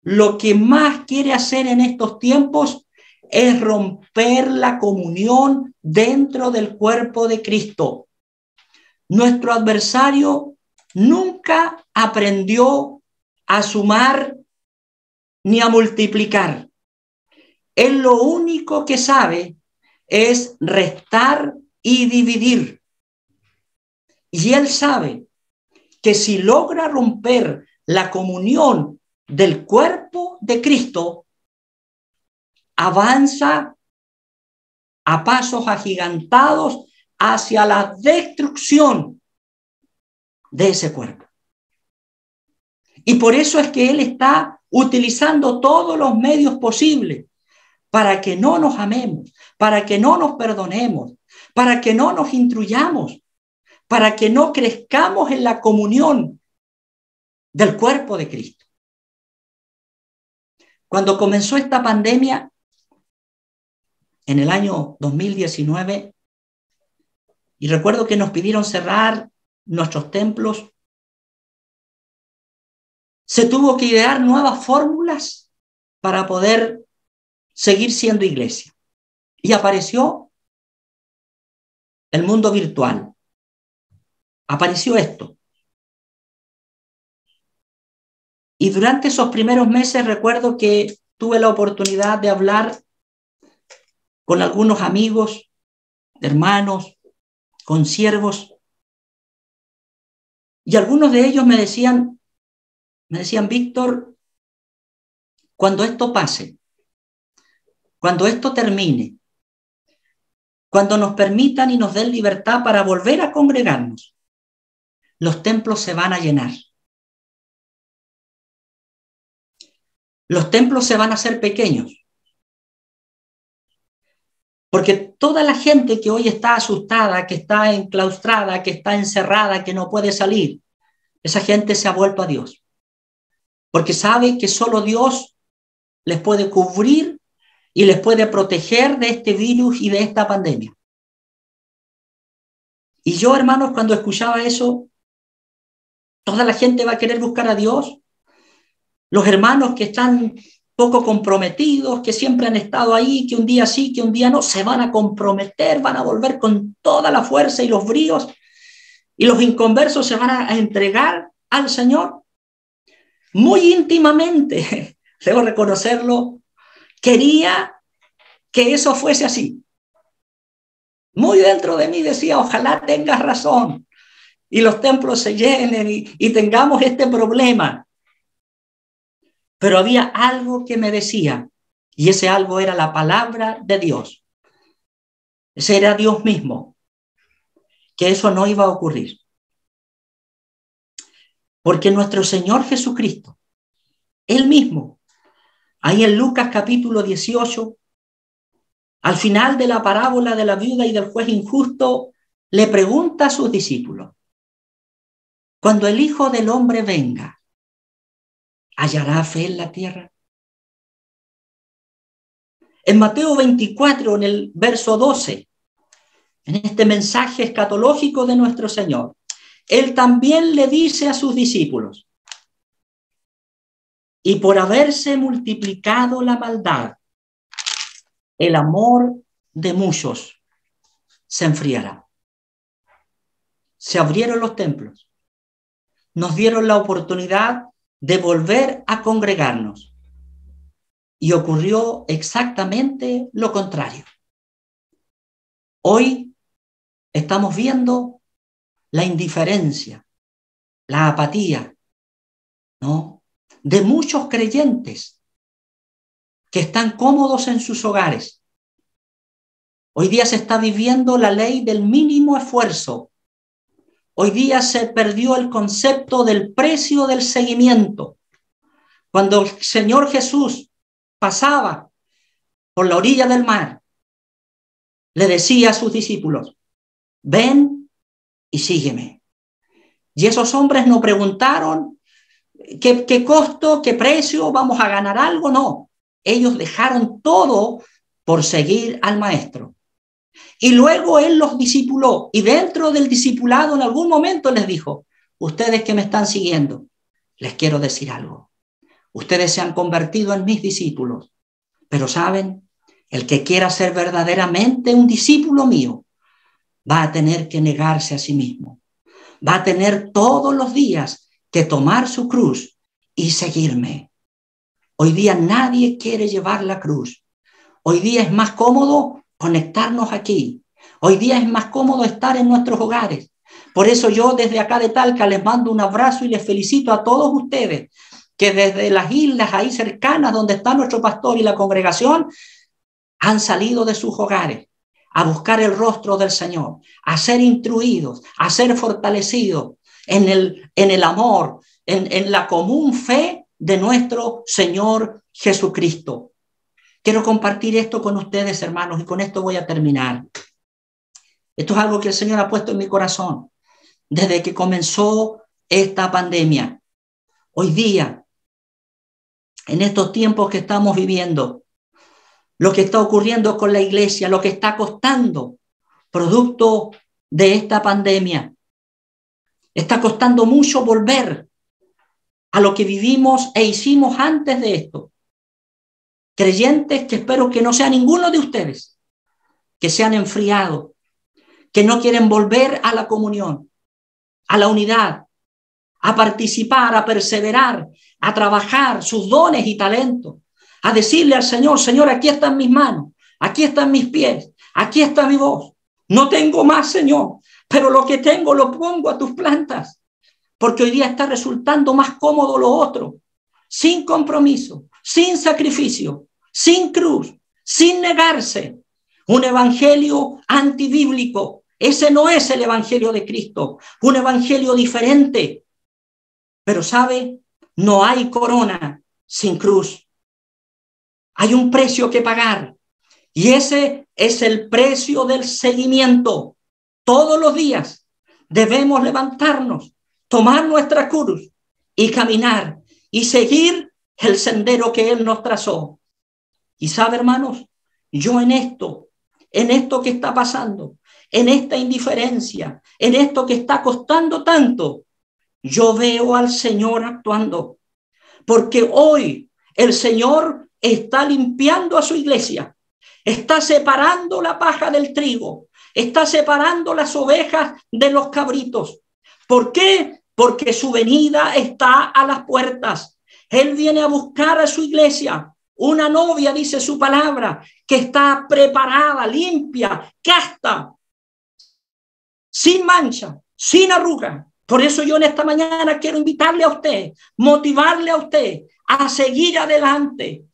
lo que más quiere hacer en estos tiempos es romper la comunión dentro del cuerpo de Cristo. Nuestro adversario nunca aprendió a sumar ni a multiplicar. Él lo único que sabe es restar y dividir. Y él sabe que si logra romper la comunión del cuerpo de Cristo, avanza a pasos agigantados hacia la destrucción de ese cuerpo. Y por eso es que él está utilizando todos los medios posibles para que no nos amemos, para que no nos perdonemos, para que no nos instruyamos, para que no crezcamos en la comunión del cuerpo de Cristo. Cuando comenzó esta pandemia, en el año 2019, y recuerdo que nos pidieron cerrar nuestros templos, se tuvo que idear nuevas fórmulas para poder seguir siendo iglesia. Y apareció el mundo virtual. Apareció esto. Y durante esos primeros meses recuerdo que tuve la oportunidad de hablar con algunos amigos, hermanos, con siervos. Y algunos de ellos me decían, Víctor, cuando esto pase, cuando esto termine, cuando nos permitan y nos den libertad para volver a congregarnos, los templos se van a llenar. Los templos se van a hacer pequeños. Porque toda la gente que hoy está asustada, que está enclaustrada, que está encerrada, que no puede salir, esa gente se ha vuelto a Dios. Porque sabe que solo Dios les puede cubrir y les puede proteger de este virus y de esta pandemia. Y yo, hermanos, cuando escuchaba eso, toda la gente va a querer buscar a Dios. Los hermanos que están poco comprometidos, que siempre han estado ahí, que un día sí, que un día no, se van a comprometer, van a volver con toda la fuerza y los bríos, y los inconversos se van a entregar al Señor. Muy íntimamente, debo reconocerlo, quería que eso fuese así. Muy dentro de mí decía, ojalá tengas razón y los templos se llenen y tengamos este problema. Pero había algo que me decía, y ese algo era la palabra de Dios. Ese era Dios mismo, que eso no iba a ocurrir. Porque nuestro Señor Jesucristo, Él mismo, ahí en Lucas capítulo 18, al final de la parábola de la viuda y del juez injusto, le pregunta a sus discípulos, cuando el Hijo del Hombre venga, ¿hallará fe en la tierra? En Mateo 24, en el verso 12, en este mensaje escatológico de nuestro Señor, Él también le dice a sus discípulos, y por haberse multiplicado la maldad, el amor de muchos se enfriará. Se abrieron los templos, nos dieron la oportunidad de volver a congregarnos. Y ocurrió exactamente lo contrario. Hoy estamos viendo la indiferencia, la apatía, ¿no?, de muchos creyentes que están cómodos en sus hogares. Hoy día se está viviendo la ley del mínimo esfuerzo. Hoy día se perdió el concepto del precio del seguimiento. Cuando el Señor Jesús pasaba por la orilla del mar, le decía a sus discípulos, ven y sígueme. Y esos hombres no preguntaron qué costo, qué precio, vamos a ganar algo, no. Ellos dejaron todo por seguir al maestro. Y luego él los discipuló, y dentro del discipulado en algún momento les dijo, ustedes que me están siguiendo, les quiero decir algo. Ustedes se han convertido en mis discípulos, pero saben, El que quiera ser verdaderamente un discípulo mío va a tener que negarse a sí mismo. Va a tener todos los días que tomar su cruz y seguirme. Hoy día nadie quiere llevar la cruz. Hoy día es más cómodo conectarnos aquí. Hoy día es más cómodo estar en nuestros hogares. Por eso yo desde acá de Talca les mando un abrazo y les felicito a todos ustedes que desde las islas ahí cercanas donde está nuestro pastor y la congregación han salido de sus hogares a buscar el rostro del Señor, a ser instruidos, a ser fortalecidos en el amor, en la común fe de nuestro Señor Jesucristo. Quiero compartir esto con ustedes, hermanos, y con esto voy a terminar. Esto es algo que el Señor ha puesto en mi corazón desde que comenzó esta pandemia. Hoy día, en estos tiempos que estamos viviendo, lo que está ocurriendo con la iglesia, lo que está costando, producto de esta pandemia, está costando mucho volver a lo que vivimos e hicimos antes de esto. Creyentes que espero que no sea ninguno de ustedes, que se han enfriado, que no quieren volver a la comunión, a la unidad, a participar, a perseverar, a trabajar sus dones y talentos, a decirle al Señor, Señor, aquí están mis manos, aquí están mis pies, aquí está mi voz. No tengo más, Señor, pero lo que tengo lo pongo a tus plantas, porque hoy día está resultando más cómodo lo otro, sin compromiso, sin sacrificio, sin cruz, sin negarse. Un evangelio antibíblico. Ese no es el evangelio de Cristo, un evangelio diferente. Pero ¿sabe? No hay corona sin cruz. Hay un precio que pagar y ese es el precio del seguimiento. Todos los días debemos levantarnos, tomar nuestra cruz y caminar y seguir el sendero que Él nos trazó. Y sabe, hermanos, yo en esto que está pasando, en esta indiferencia, en esto que está costando tanto, yo veo al Señor actuando, porque hoy el Señor está limpiando a su iglesia, está separando la paja del trigo, está separando las ovejas de los cabritos. ¿Por qué? Porque su venida está a las puertas. Él viene a buscar a su iglesia, una novia, dice su palabra, que está preparada, limpia, casta, sin mancha, sin arruga. Por eso yo en esta mañana quiero invitarle a usted, motivarle a usted a seguir adelante,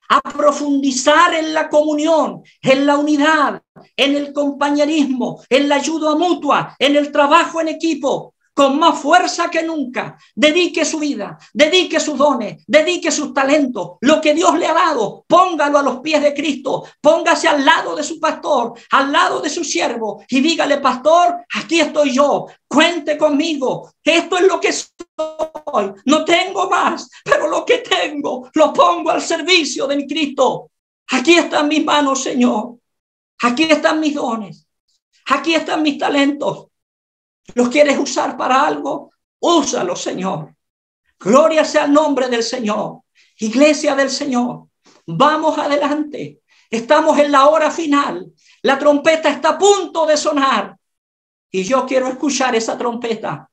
a profundizar en la comunión, en la unidad, en el compañerismo, en la ayuda mutua, en el trabajo en equipo, con más fuerza que nunca. Dedique su vida, dedique sus dones, dedique sus talentos, lo que Dios le ha dado, póngalo a los pies de Cristo, póngase al lado de su pastor, al lado de su siervo y dígale, pastor, aquí estoy yo, cuente conmigo, esto es lo que soy, no tengo más, pero lo que tengo lo pongo al servicio de mi Cristo. Aquí están mis manos, Señor, aquí están mis dones, aquí están mis talentos. ¿Los quieres usar para algo? Úsalo, Señor. Gloria sea el nombre del Señor. Iglesia del Señor, vamos adelante. Estamos en la hora final. La trompeta está a punto de sonar. Y yo quiero escuchar esa trompeta.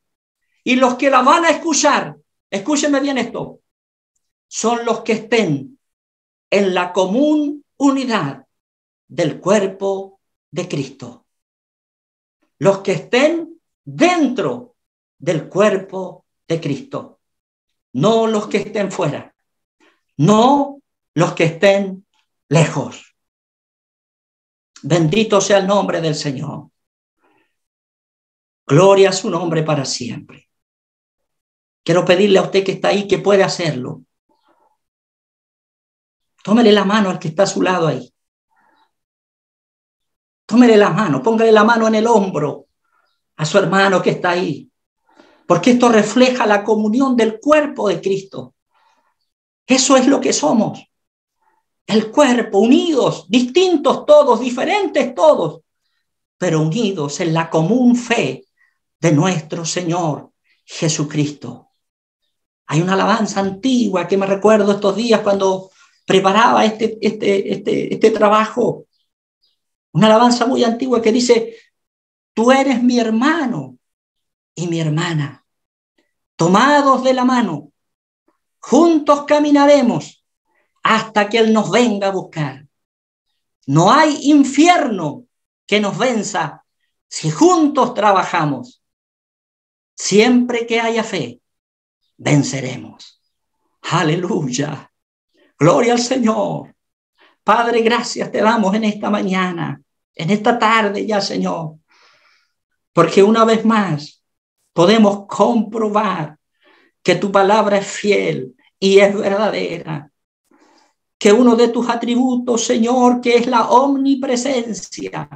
Y los que la van a escuchar, escúchenme bien esto, son los que estén en la común unidad del cuerpo de Cristo. Los que estén dentro del cuerpo de Cristo, no los que estén fuera, no los que estén lejos. Bendito sea el nombre del Señor. Gloria a su nombre para siempre. Quiero pedirle a usted que está ahí que puede hacerlo. Tómele la mano al que está a su lado ahí. Tómele la mano, póngale la mano en el hombro a su hermano que está ahí, porque esto refleja la comunión del cuerpo de Cristo. Eso es lo que somos, el cuerpo, unidos, distintos todos, diferentes todos, pero unidos en la común fe de nuestro Señor Jesucristo. Hay una alabanza antigua que me recuerdo estos días cuando preparaba este trabajo, una alabanza muy antigua que dice: tú eres mi hermano y mi hermana, tomados de la mano, juntos caminaremos hasta que Él nos venga a buscar. No hay infierno que nos venza si juntos trabajamos. Siempre que haya fe, venceremos. Aleluya. Gloria al Señor. Padre, gracias te damos en esta mañana, en esta tarde ya, Señor, porque una vez más podemos comprobar que tu palabra es fiel y es verdadera, que uno de tus atributos, Señor, que es la omnipresencia,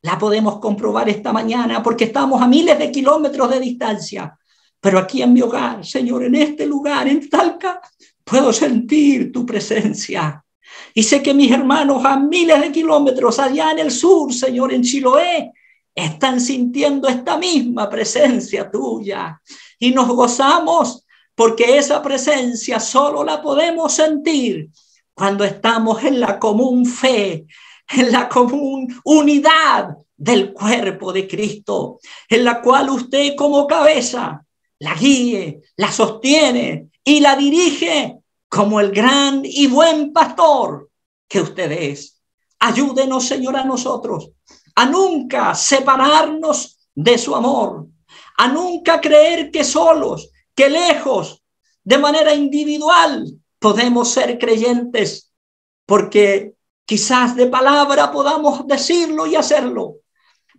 la podemos comprobar esta mañana porque estamos a miles de kilómetros de distancia, pero aquí en mi hogar, Señor, en este lugar, en Talca, puedo sentir tu presencia. Y sé que mis hermanos a miles de kilómetros allá en el sur, Señor, en Chiloé, están sintiendo esta misma presencia tuya. Y nos gozamos porque esa presencia solo la podemos sentir cuando estamos en la común fe, en la común unidad del cuerpo de Cristo, en la cual usted como cabeza la guíe, la sostiene y la dirige como el gran y buen pastor que usted es. Ayúdenos, Señor, a nosotros a nunca separarnos de su amor, a nunca creer que solos, que lejos, de manera individual, podemos ser creyentes, porque quizás de palabra podamos decirlo y hacerlo,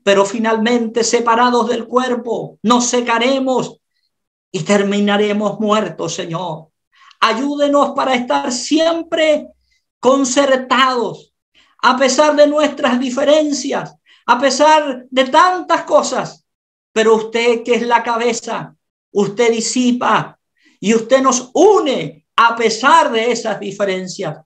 pero finalmente separados del cuerpo nos secaremos y terminaremos muertos, Señor. Ayúdenos para estar siempre concertados, a pesar de nuestras diferencias, a pesar de tantas cosas, pero usted que es la cabeza, usted disipa y usted nos une a pesar de esas diferencias.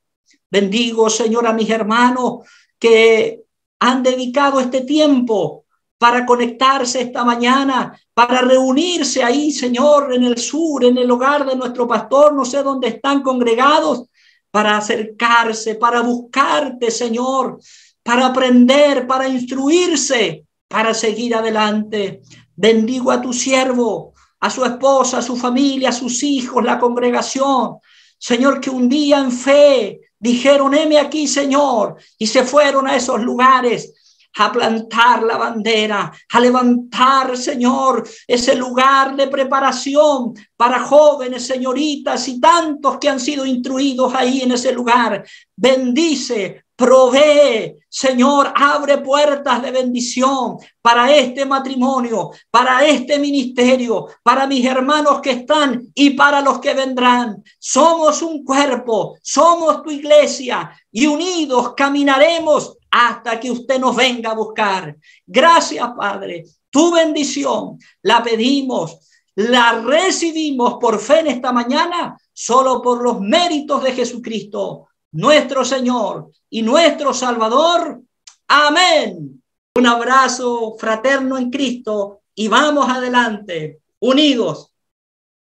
Bendigo, Señor, a mis hermanos que han dedicado este tiempo para conectarse esta mañana, para reunirse ahí, Señor, en el sur, en el hogar de nuestro pastor, no sé dónde están congregados, para acercarse, para buscarte, Señor, para aprender, para instruirse, para seguir adelante. Bendigo a tu siervo, a su esposa, a su familia, a sus hijos, la congregación. Señor, que un día en fe dijeron: heme aquí, Señor, y se fueron a esos lugares a plantar la bandera, a levantar, Señor, ese lugar de preparación para jóvenes, señoritas y tantos que han sido instruidos ahí en ese lugar. Bendice, provee, Señor, abre puertas de bendición para este matrimonio, para este ministerio, para mis hermanos que están y para los que vendrán. Somos un cuerpo, somos tu iglesia y unidos caminaremos hasta que usted nos venga a buscar. Gracias, Padre. Tu bendición la pedimos, la recibimos por fe en esta mañana, solo por los méritos de Jesucristo, nuestro Señor y nuestro Salvador. Amén. Un abrazo fraterno en Cristo y vamos adelante, unidos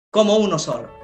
como uno solo.